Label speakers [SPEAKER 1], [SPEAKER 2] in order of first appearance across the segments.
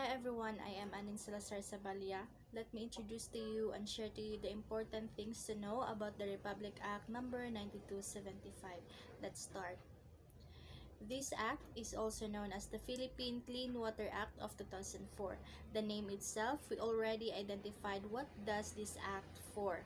[SPEAKER 1] Hi everyone, I am Anin Salazar Sabalia. Let me introduce to you and share to you the important things to know about the Republic Act number 9275. Let's start. This act is also known as the Philippine Clean Water Act of 2004. The name itself, we already identified what does this act for.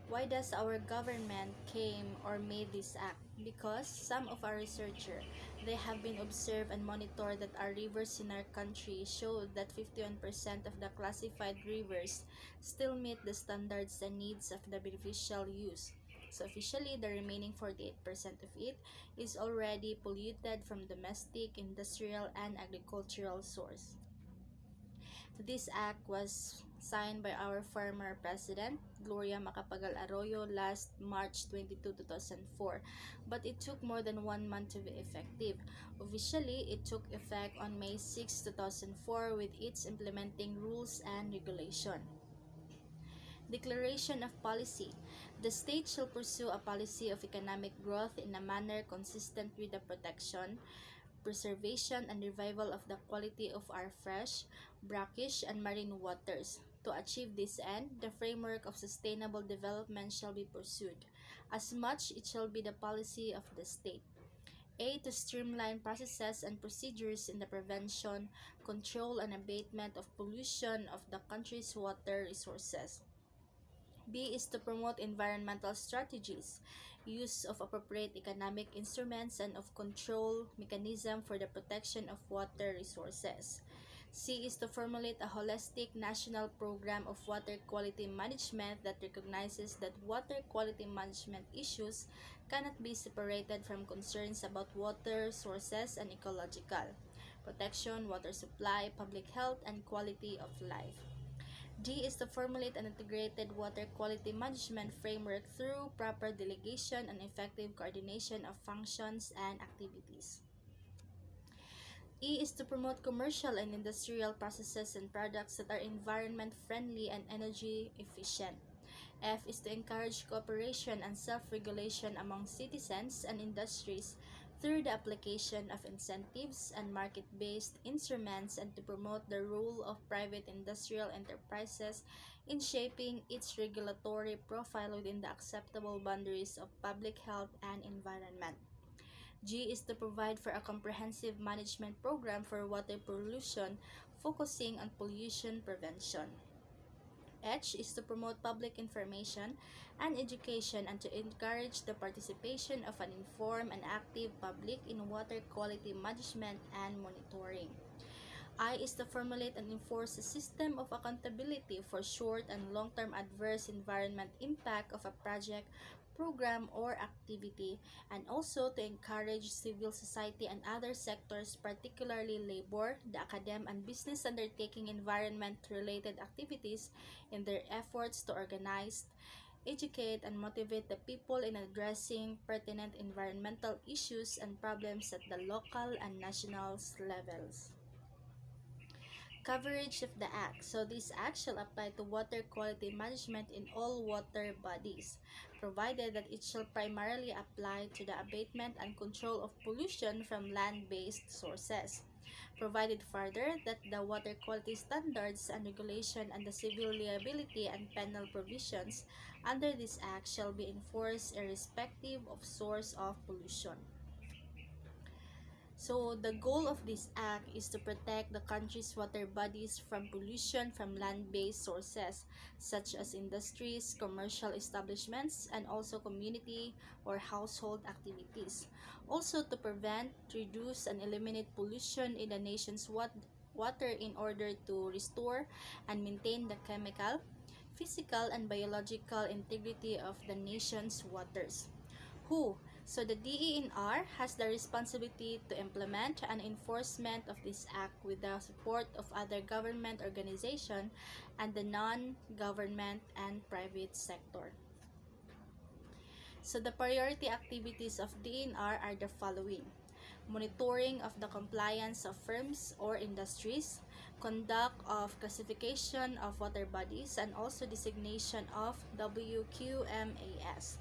[SPEAKER 1] Why does our government came or made this act? Because some of our researchers, they have been observed and monitored that our rivers in our country showed that 51% of the classified rivers still meet the standards and needs of the beneficial use. So officially, the remaining 48% of it is already polluted from domestic, industrial, and agricultural source. This act was signed by our former President, Gloria Macapagal Arroyo, last March 22, 2004, but it took more than 1 month to be effective. Officially, it took effect on May 6, 2004 with its implementing rules and regulation. Declaration of Policy. The state shall pursue a policy of economic growth in a manner consistent with the protection, preservation, and revival of the quality of our fresh, brackish, and marine waters. To achieve this end, the framework of sustainable development shall be pursued, as much it shall be the policy of the state. A. To streamline processes and procedures in the prevention, control, and abatement of pollution of the country's water resources. B is to promote environmental strategies, use of appropriate economic instruments, and of control mechanism for the protection of water resources. C is to formulate a holistic national program of water quality management that recognizes that water quality management issues cannot be separated from concerns about water sources and ecological protection, water supply, public health, and quality of life. D is to formulate an integrated water quality management framework through proper delegation and effective coordination of functions and activities. E is to promote commercial and industrial processes and products that are environment friendly and energy efficient. F is to encourage cooperation and self-regulation among citizens and industries through the application of incentives and market-based instruments and to promote the role of private industrial enterprises in shaping its regulatory profile within the acceptable boundaries of public health and environment. G is to provide for a comprehensive management program for water pollution focusing on pollution prevention. H is to promote public information and education and to encourage the participation of an informed and active public in water quality management and monitoring. I is to formulate and enforce a system of accountability for short and long-term adverse environment impact of a project, program, or activity, and also to encourage civil society and other sectors, particularly labor, the academic and business undertaking environment-related activities in their efforts to organize, educate, and motivate the people in addressing pertinent environmental issues and problems at the local and national levels. Coverage of the Act. So this Act shall apply to water quality management in all water bodies, provided that it shall primarily apply to the abatement and control of pollution from land-based sources. Provided further that the water quality standards and regulation and the civil liability and penal provisions under this Act shall be enforced irrespective of source of pollution. So, the goal of this act is to protect the country's water bodies from pollution from land-based sources, such as industries, commercial establishments, and also community or household activities. Also, to prevent, reduce, and eliminate pollution in the nation's water in order to restore and maintain the chemical, physical, and biological integrity of the nation's waters. Who? So the DENR has the responsibility to implement and enforcement of this act with the support of other government organizations and the non-government and private sector. So the priority activities of DENR are the following: monitoring of the compliance of firms or industries, conduct of classification of water bodies, and also designation of WQMAS.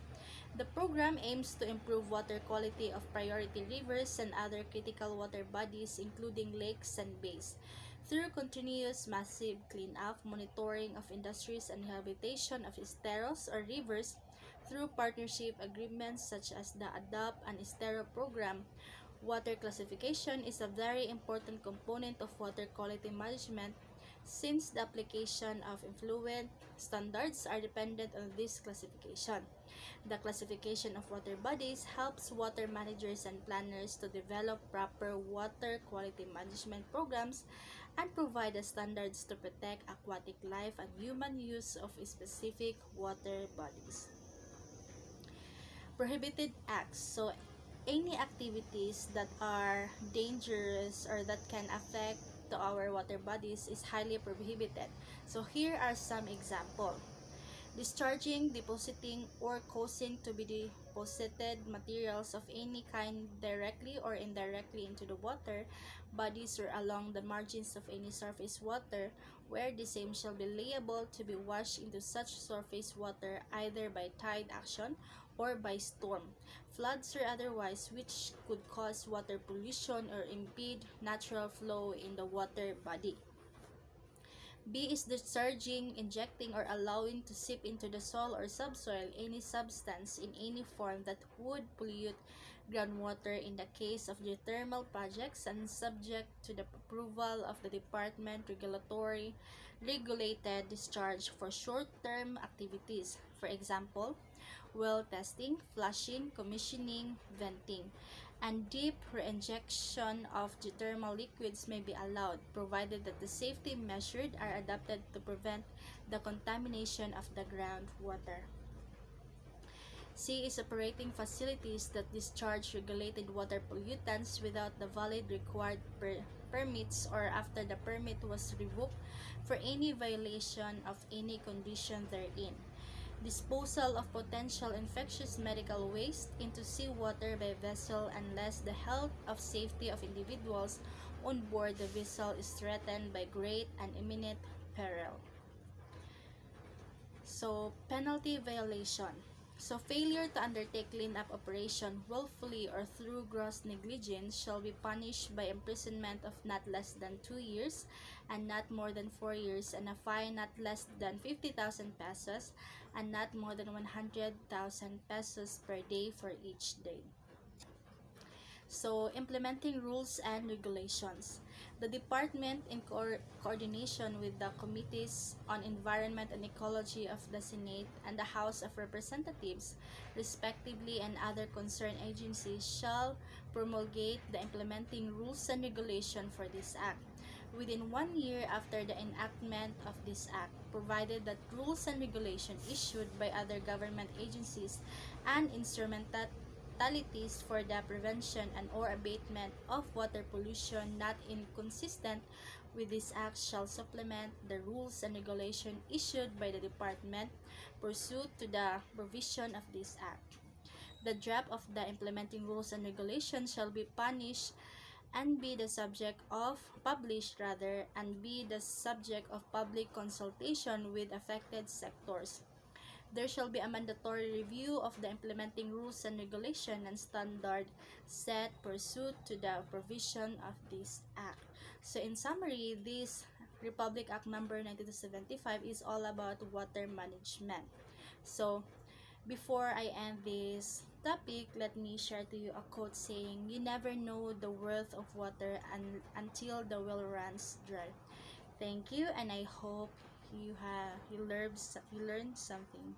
[SPEAKER 1] The program aims to improve water quality of priority rivers and other critical water bodies including lakes and bays. Through continuous massive cleanup, monitoring of industries and rehabilitation of esteros or rivers, through partnership agreements such as the ADAPT and Estero program, water classification is a very important component of water quality management since the application of effluent standards are dependent on this classification. The classification of water bodies helps water managers and planners to develop proper water quality management programs and provide the standards to protect aquatic life and human use of specific water bodies. Prohibited acts. So, any activities that are dangerous or that can affect to our water bodies is highly prohibited. So, here are some examples. Discharging, depositing, or causing to be deposited materials of any kind directly or indirectly into the water bodies or along the margins of any surface water, where the same shall be liable to be washed into such surface water either by tide action or by storm, floods or otherwise, which could cause water pollution or impede natural flow in the water body. B is discharging, injecting, or allowing to seep into the soil or subsoil any substance in any form that would pollute groundwater in the case of geothermal projects and subject to the approval of the department regulated discharge for short-term activities. For example, well testing, flushing, commissioning, venting, and deep reinjection of geothermal liquids may be allowed, provided that the safety measures are adopted to prevent the contamination of the groundwater. C is operating facilities that discharge regulated water pollutants without the valid required permits or after the permit was revoked for any violation of any condition therein. Disposal of potential infectious medical waste into seawater by vessel unless the health or safety of individuals on board the vessel is threatened by great and imminent peril. So, penalty violation. So, failure to undertake cleanup operation willfully or through gross negligence shall be punished by imprisonment of not less than 2 years and not more than 4 years, and a fine not less than 50,000 pesos and not more than 100,000 pesos per day for each day. So, implementing rules and regulations. The department, in coordination with the Committees on Environment and Ecology of the Senate and the House of Representatives, respectively, and other concerned agencies, shall promulgate the implementing rules and regulations for this Act within 1 year after the enactment of this Act, provided that rules and regulations issued by other government agencies and instrumentalities for the prevention and or abatement of water pollution not inconsistent with this Act shall supplement the rules and regulations issued by the Department pursuant to the provision of this Act. The draft of the implementing rules and regulations shall be punished and be the subject of and be the subject of public consultation with affected sectors. There shall be a mandatory review of the implementing rules and regulation and standard set pursuant to the provision of this Act. So in summary, this Republic Act number 9275 is all about water management. So before I end this topic, let me share to you a quote saying, "You never know the worth of water until the well runs dry." Thank you, and I hope you learned something.